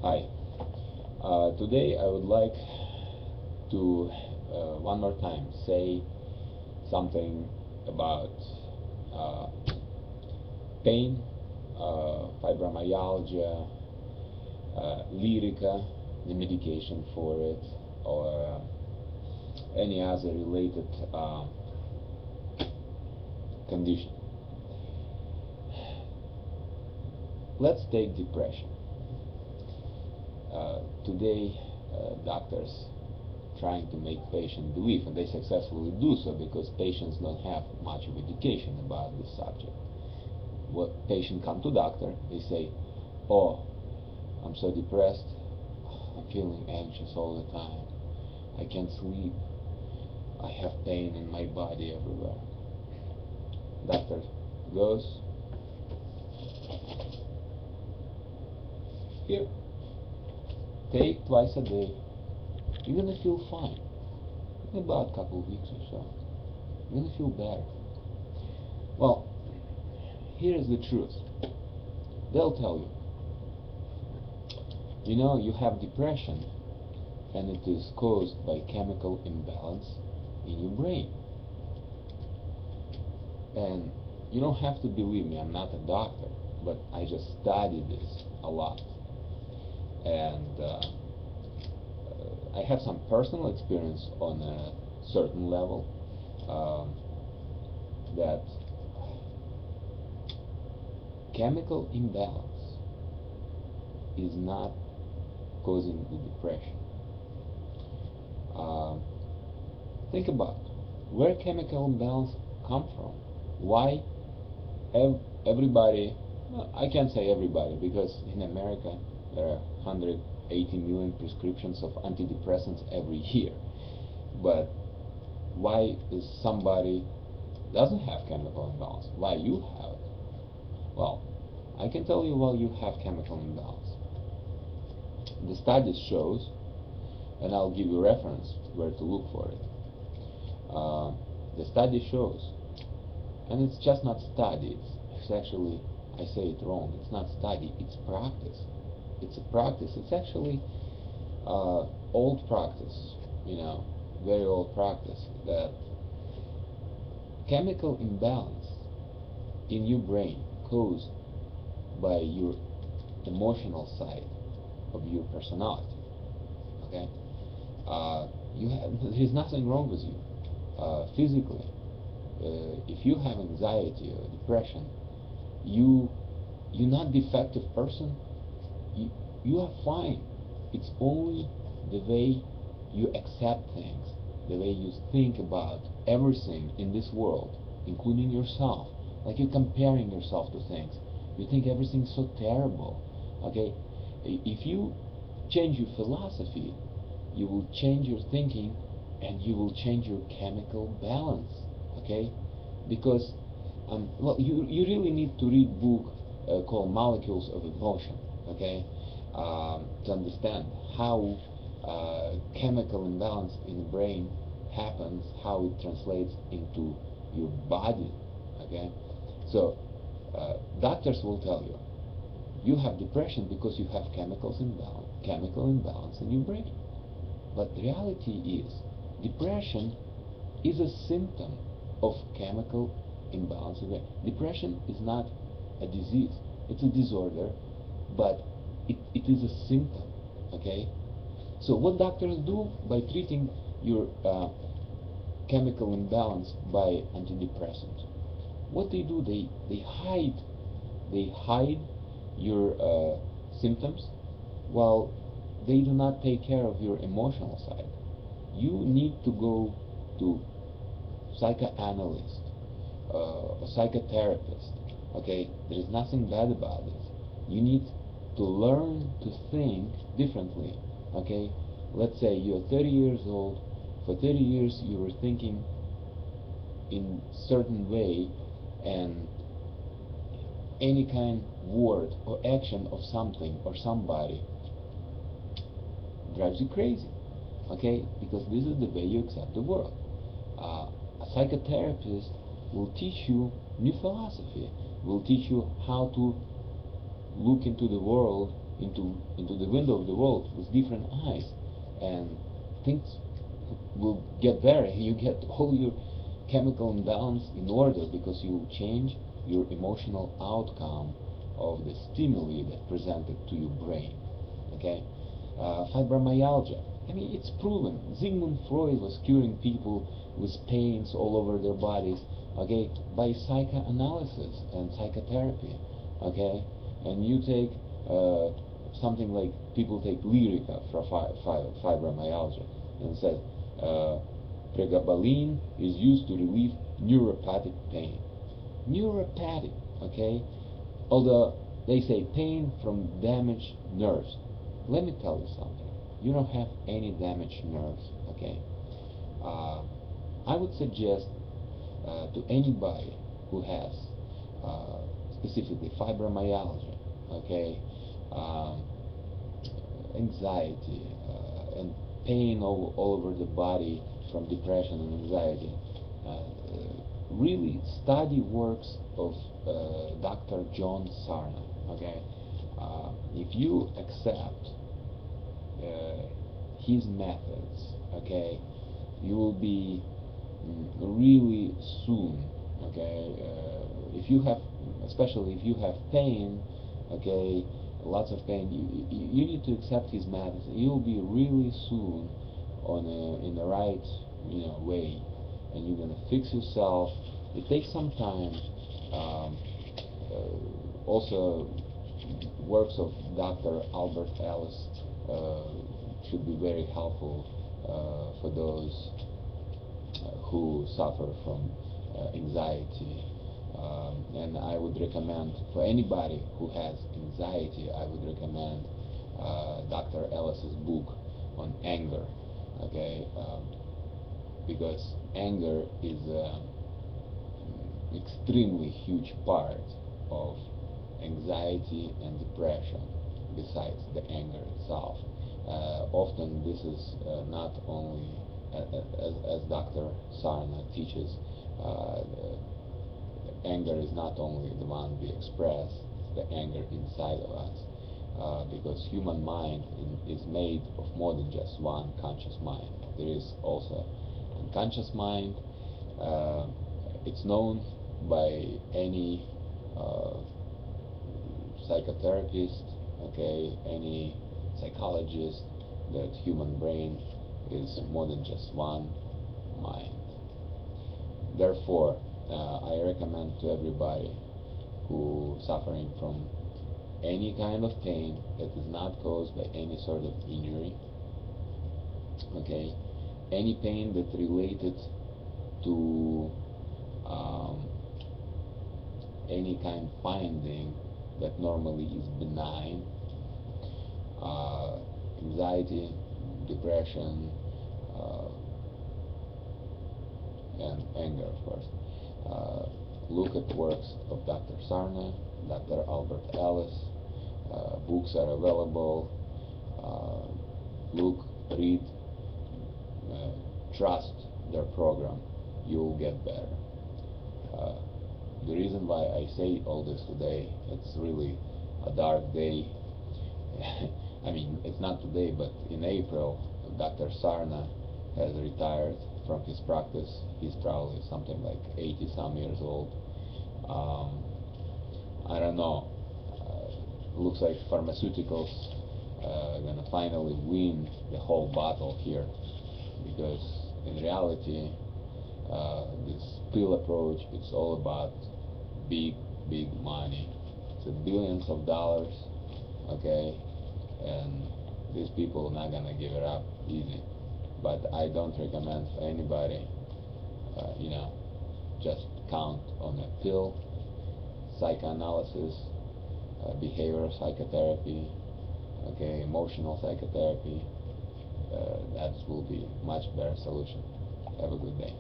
Hi. Today I would like to one more time say something about uh, pain, fibromyalgia, Lyrica, the medication for it, or any other related condition. Let's take depression. Today, doctors trying to make patients believe, and they successfully do so because patients don't have much of education about this subject. What patient come to doctor, they say, "Oh, I'm so depressed. I'm feeling anxious all the time. I can't sleep. I have pain in my body everywhere." Doctor goes, "Here, take twice a day. You're gonna feel fine. In about a couple of weeks or so, you're gonna feel better." Well, here's the truth. They'll tell you, you have depression, and it is caused by chemical imbalance in your brain. And you don't have to believe me, I'm not a doctor, but I just studied this a lot. And I have some personal experience on a certain level that chemical imbalance is not causing the depression. Think about where chemical imbalance come from. Why everybody, well, I can't say everybody because in America there are 180 million prescriptions of antidepressants every year. But why is somebody doesn't have chemical imbalance? Why you have it? Well, I can tell you why you have chemical imbalance. The studies shows, and I'll give you reference where to look for it. The study shows, and it's just not study, it's actually, I say it wrong, it's not study, it's practice. It's a practice. It's actually old practice, very old practice, that chemical imbalance in your brain caused by your emotional side of your personality. Okay, there's nothing wrong with you physically. If you have anxiety or depression, you're not defective person. You are fine. It's only the way you accept things, the way you think about everything in this world, including yourself. Like you're comparing yourself to things. You think everything's so terrible. Okay? If you change your philosophy, you will change your thinking and you will change your chemical balance. Okay? Because well, you really need to read book called Molecules of Emotion. Okay? To understand how chemical imbalance in the brain happens, how it translates into your body. Okay, so doctors will tell you you have depression because you have chemical imbalance in your brain. But the reality is, depression is a symptom of chemical imbalance in the brain. Depression is not a disease; it's a disorder, but it is a symptom. Okay, so what doctors do by treating your chemical imbalance by antidepressants? What they do, they hide your symptoms, while they do not take care of your emotional side. You need to go to psychoanalyst, a psychotherapist. Okay, there is nothing bad about this. You need to learn to think differently. Okay, let's say you're 30 years old. For 30 years you were thinking in certain way, and any kind word or action of something or somebody drives you crazy. Okay, because this is the way you accept the world. A psychotherapist will teach you new philosophy, will teach you how to look into the world into the window of the world with different eyes, and things will get better. You get all your chemical imbalance in order because you change your emotional outcome of the stimuli that presented to your brain. Okay, fibromyalgia. I mean, it's proven. Sigmund Freud was curing people with pains all over their bodies, okay, by psychoanalysis and psychotherapy, okay. And you take something like people take Lyrica for fibromyalgia, and it says pregabalin is used to relieve neuropathic pain. Neuropathic, okay. Although they say pain from damaged nerves. Let me tell you something. You don't have any damaged nerves, okay? I would suggest to anybody who has specifically fibromyalgia, okay, anxiety and pain all over the body from depression and anxiety, really study works of Dr. John Sarna, okay? If you accept his methods, okay, you will be really soon, okay, if you have, especially if you have pain, okay, lots of pain, you need to accept his methods. You'll be really soon on in the right, way, and you're gonna fix yourself. It takes some time. Also, works of Dr. Albert Ellis should be very helpful for those who suffer from anxiety. And I would recommend, for anybody who has anxiety, I would recommend Dr. Ellis's book on anger, okay? Because anger is an extremely huge part of anxiety and depression, besides the anger itself. Often this is not only, as Dr. Sarna teaches, anger is not only the one we express, it's the anger inside of us. Because human mind is made of more than just one conscious mind. There is also unconscious mind. It's known by any psychotherapist, okay, any psychologist, that human brain is more than just one mind. Therefore, I recommend to everybody who suffering from any kind of pain that is not caused by any sort of injury, okay, any pain that related to any kind of finding that normally is benign, anxiety, depression, and anger, of course. Look at works of Dr. Sarna, Dr. Albert Ellis. Books are available. Look, read, trust their program. You'll get better. The reason why I say all this today, it's really a dark day. I mean, it's not today, but in April, Dr. Sarna has retired from his practice. He's probably something like 80-some years old. I don't know. Looks like pharmaceuticals gonna finally win the whole battle here, because in reality, this pill approach, it's all about big money. It's billions of dollars, okay, and these people are not gonna give it up easy. But I don't recommend for anybody, just count on a pill. Psychoanalysis, behavioral psychotherapy, okay, emotional psychotherapy, that will be much better solution. Have a good day.